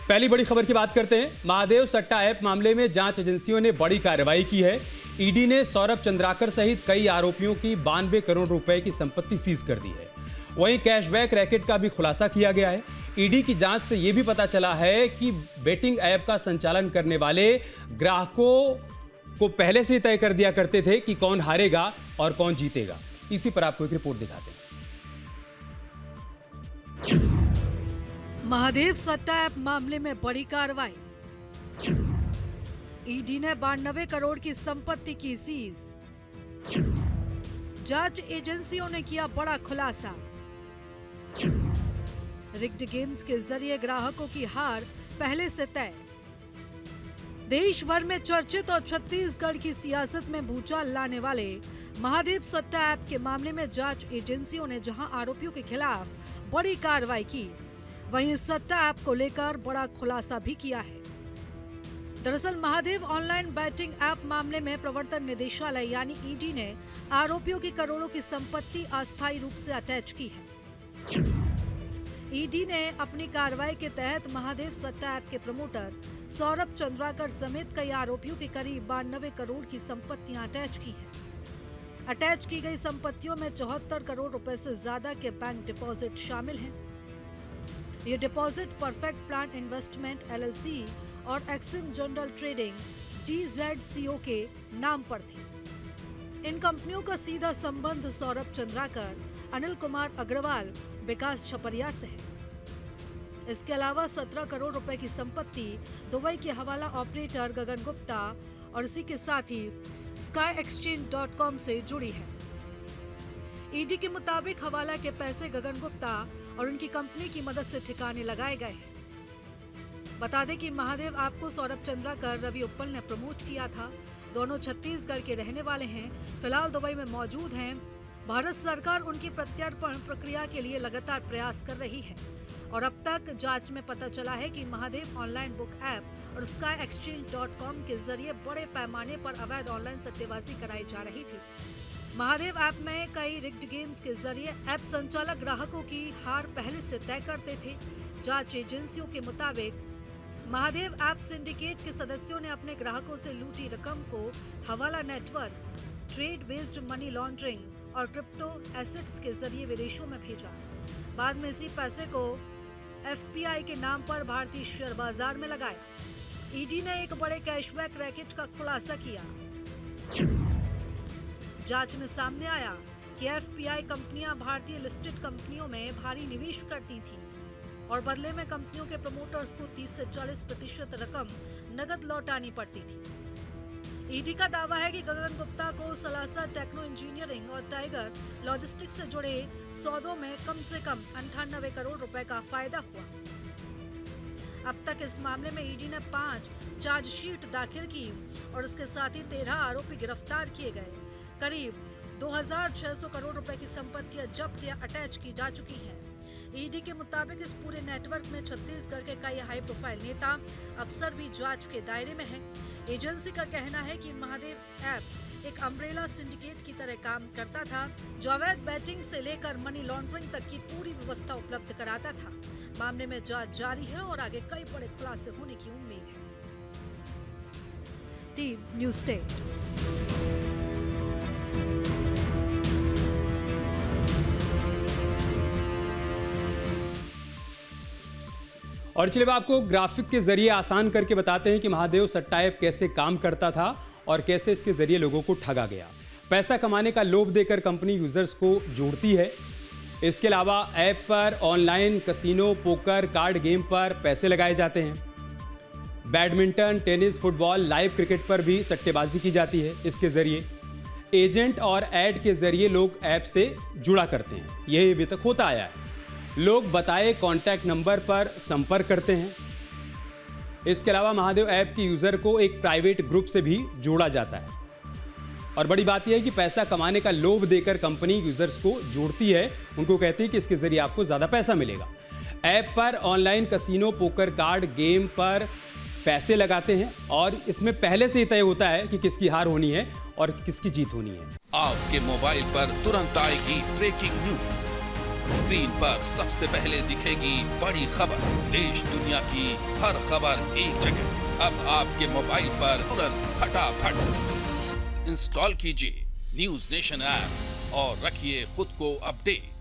पहली बड़ी खबर की बात करते हैं। महादेव सट्टा ऐप मामले में जांच एजेंसियों ने बड़ी कार्रवाई की है। ईडी ने सौरभ चंद्राकर सहित कई आरोपियों की 92 करोड़ रुपए की संपत्ति सीज कर दी है। वहीं कैशबैक रैकेट का भी खुलासा किया गया है। ईडी की जांच से यह भी पता चला है कि बेटिंग ऐप का संचालन करने वाले ग्राहकों को पहले से तय कर दिया करते थे कि कौन हारेगा और कौन जीतेगा। इसी पर आपको एक रिपोर्ट दिखाते हैं। महादेव सट्टा ऐप मामले में बड़ी कार्रवाई। ईडी ने 92 करोड़ की संपत्ति की सीज। जांच एजेंसियों ने किया बड़ा खुलासा। रिग्ड गेम्स के जरिए ग्राहकों की हार पहले से तय। देश भर में चर्चित और छत्तीसगढ़ की सियासत में भूचाल लाने वाले महादेव सट्टा ऐप के मामले में जांच एजेंसियों ने जहां आरोपियों के खिलाफ बड़ी कार्रवाई की, वहीं सट्टा ऐप को लेकर बड़ा खुलासा भी किया है। दरअसल महादेव ऑनलाइन बैटिंग ऐप मामले में प्रवर्तन निदेशालय यानी ईडी ने आरोपियों की करोड़ों की संपत्ति अस्थायी रूप से अटैच की है। ईडी ने अपनी कार्रवाई के तहत महादेव सट्टा ऐप के प्रमोटर सौरभ चंद्राकर समेत कई आरोपियों की करीब 92 करोड़ की संपत्तियां अटैच की है। अटैच की गई संपत्तियों में 74 करोड़ रुपए से ज्यादा के बैंक डिपॉजिट शामिल हैं। ये deposit perfect plan investment LLC और एक्सिम जनरल ट्रेडिंग GZCO के नाम पर थे। इन कंपनियों का सीधा संबंध सौरभ चंद्राकर, अनिल कुमार अग्रवाल, विकास छपरिया से है। इसके अलावा 17 करोड़ रुपए की संपत्ति दुबई के हवाला ऑपरेटर गगन गुप्ता और इसी के साथ ही skyexchange.com से जुड़ी है। ईडी के मुताबिक हवाला के पैसे गगन गुप्ता और उनकी कंपनी की मदद से ठिकाने लगाए गए हैं। बता दें कि महादेव ऐप को सौरभ चंद्राकर, रवि उप्पल ने प्रमोट किया था। दोनों छत्तीसगढ़ के रहने वाले हैं, फिलहाल दुबई में मौजूद हैं। भारत सरकार उनकी प्रत्यर्पण प्रक्रिया के लिए लगातार प्रयास कर रही है और अब तक जांच में पता चला है कि महादेव ऑनलाइन बुक ऐप और skyexchange.com के जरिए बड़े पैमाने पर अवैध ऑनलाइन सट्टेबाजी कराई जा रही थी। महादेव ऐप में कई रिग्ड गेम्स के जरिए ऐप संचालक ग्राहकों की हार पहले से तय करते थे। जांच एजेंसियों के मुताबिक महादेव ऐप सिंडिकेट के सदस्यों ने अपने ग्राहकों से लूटी रकम को हवाला network, trade based money laundering और क्रिप्टो एसेट्स के जरिए विदेशों में भेजा। बाद में इसी पैसे को FPI के नाम पर भारतीय शेयर बाजार में लगाया। ईडी ने एक बड़े कैशबैक रैकेट का खुलासा किया। जांच में सामने आया कि FPI कंपनियां भारतीय लिस्टेड कंपनियों में भारी निवेश करती थीं और बदले में कंपनियों के प्रमोटर्स को 30 से 40% रकम नगद लौटानी पड़ती थी। ईडी का दावा है कि गगन गुप्ता को सलासा टेक्नो इंजीनियरिंग और टाइगर लॉजिस्टिक्स से जुड़े सौदों में कम से कम 98 करोड़ रुपए का फायदा हुआ। अब तक इस मामले में ईडी ने 5 चार्जशीट दाखिल की और इसके साथ ही 13 आरोपी गिरफ्तार किए गए। करीब 2600 करोड़ रुपए की संपत्तियां जब्त या अटैच की जा चुकी हैं। ईडी के मुताबिक इस पूरे नेटवर्क में छत्तीसगढ़ के कई हाई प्रोफाइल नेता, अफसर भी जांच के दायरे में हैं। एजेंसी का कहना है कि महादेव ऐप एक अम्ब्रेला सिंडिकेट की तरह काम करता था, जो अवैध बैटिंग से लेकर मनी लॉन्ड्रिंग तक की पूरी व्यवस्था उपलब्ध कराता था। मामले में जांच जारी है और आगे कई बड़े खुलासे होने की उम्मीद है। Team news state. और चलिए आपको ग्राफिक के जरिए आसान करके बताते हैं कि महादेव सट्टा ऐप कैसे काम करता था और कैसे इसके जरिए लोगों को ठगा गया। पैसा कमाने का लोभ देकर कंपनी यूजर्स को जोड़ती है। इसके अलावा ऐप पर online casino, poker, card game पर पैसे लगाए जाते हैं। Badminton, tennis, football, live cricket पर भी सट्टेबाजी की जाती है। इसके जरिए एजेंट और ऐड के जरिए लोग ऐप से जुड़ा करते हैं। यही अभी तक होता आया है। लोग बताए कॉन्टैक्ट नंबर पर संपर्क करते हैं। इसके अलावा महादेव ऐप के यूजर को एक प्राइवेट ग्रुप से भी जोड़ा जाता है। और बड़ी बात यह है कि पैसा कमाने का लोभ देकर कंपनी यूजर्स को जोड़ती है। उनको कहती है कि इसके जरिए आपको ज्यादा पैसा मिलेगा। ऐप पर online casino, poker, card game पर पैसे लगाते हैं और इसमें पहले से ही तय होता है कि किसकी हार होनी है और किसकी जीत होनी है। आपके मोबाइल पर तुरंत आएगी ब्रेकिंग न्यूज। स्क्रीन पर सबसे पहले दिखेगी बड़ी खबर, देश दुनिया की हर खबर एक जगह। अब आपके मोबाइल पर तुरंत फटाफट इंस्टॉल कीजिए न्यूज नेशन ऐप और रखिए खुद को अपडेट।